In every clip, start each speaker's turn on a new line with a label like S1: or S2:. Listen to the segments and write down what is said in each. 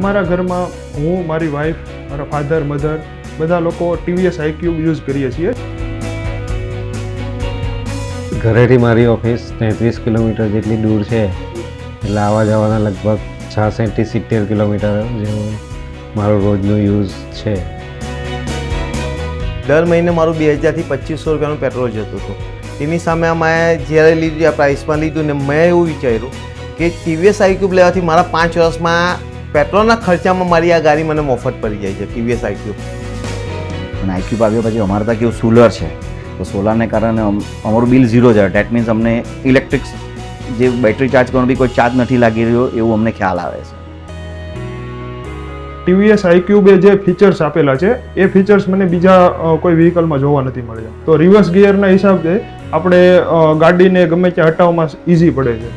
S1: અમારા ઘરમાં હું, મારી વાઈફ, મારા ફાધર, મધર બધા લોકો ટીવીએસ આઈક્યુબ યુઝ કરીએ છીએ.
S2: ઘરેથી મારી ઓફિસ 33 કિલોમીટર જેટલી દૂર છે, એટલે આવવા જવાના લગભગ 66થી 70 કિલોમીટર જેવો મારો રોજનો યુઝ છે.
S3: દર મહિને મારું 2000થી 2500 રૂપિયાનું પેટ્રોલ જતું હતું. તેની સામે મેં જ્યારે લીધું આ પ્રાઇસમાં લીધું ને મેં એવું વિચાર્યું કે ટીવીએસ આઈક્યુબ લેવાથી મારા 5 વર્ષમાં પેટ્રોલના ખર્ચામાં મારી આ ગાડી મને મફત પડી જાય છે. ટીવીએસ આઈક્યુબ
S4: અને આઈક્યુબ આવ્યો પછી અમારે ત્યાં કેવું સોલર છે, તો સોલારને કારણે અમારું બિલ ઝીરો જાય. ડેટ મીન્સ અમને ઇલેક્ટ્રિક જે બેટરી ચાર્જ કરવાનો બી કોઈ ચાર્જ નથી લાગી રહ્યો એવું અમને ખ્યાલ આવે છે.
S1: ટીવીએસ આઈક્યુબે જે ફીચર્સ આપેલા છે એ ફીચર્સ મને બીજા કોઈ વ્હીકલમાં જોવા નથી મળ્યા. તો રિવર્સ ગિયરના હિસાબે આપણે ગાડીને ગમે ત્યાં હટાવવામાં ઇઝી પડે છે.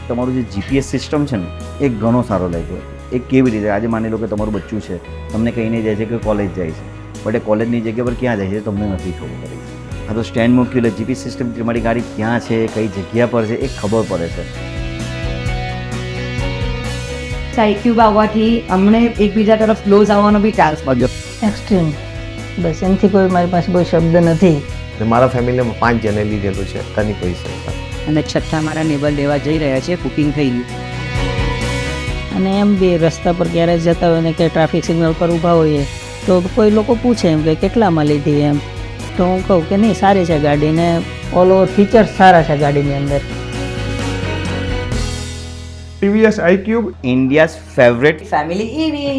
S4: તમારું જે જીપીએસ સિસ્ટમ છે ને એ ઘણો સારો લાગ્યો. એ કેવી રીતે આજે માની લો કે તમારું બચ્ચું છે, તમને કહીને જાય છે કે કોલેજ જાય છે, બટ એ કોલેજની જગ્યા પર ક્યાં જાય છે તમને નથી ખબર પડી. આ તો સ્ટેન્ડ મૂક્યું એટલે જીપીએસ સિસ્ટમ તમારી ગાડી ક્યાં છે, કઈ જગ્યા પર છે એ ખબર પડે છે.
S5: આઈક્યુબ આવવાથી અમને એકબીજા તરફ ક્લોઝ આવવાનો બી ચાન્સ મળ્યો.
S6: એક્સ્ટ્રીમ, બસ એનાથી કોઈ મારી પાસે કોઈ શબ્દ નથી.
S3: મારા ફેમિલીમાં 5 જણે લીધેલું છે અત્યારની પૈસા.
S5: અને છઠ્ઠા મારા નેબર લેવા જઈ રહ્યા છે, બુકિંગ થઈ ગયું.
S6: અને એમ બી રસ્તા પર ક્યારે જતા હોય ને કે ટ્રાફિક સિગ્નલ પર ઊભા હોઈએ તો કોઈ લોકો પૂછે એમ કે કેટલામાં લીધી એમ, તો હું કહું કે નહીં સારી છે ગાડી ને ઓલ ઓવર ફીચર્સ સારા છે ગાડીની અંદર.
S1: TVS iQube
S4: India's favourite
S5: family EV.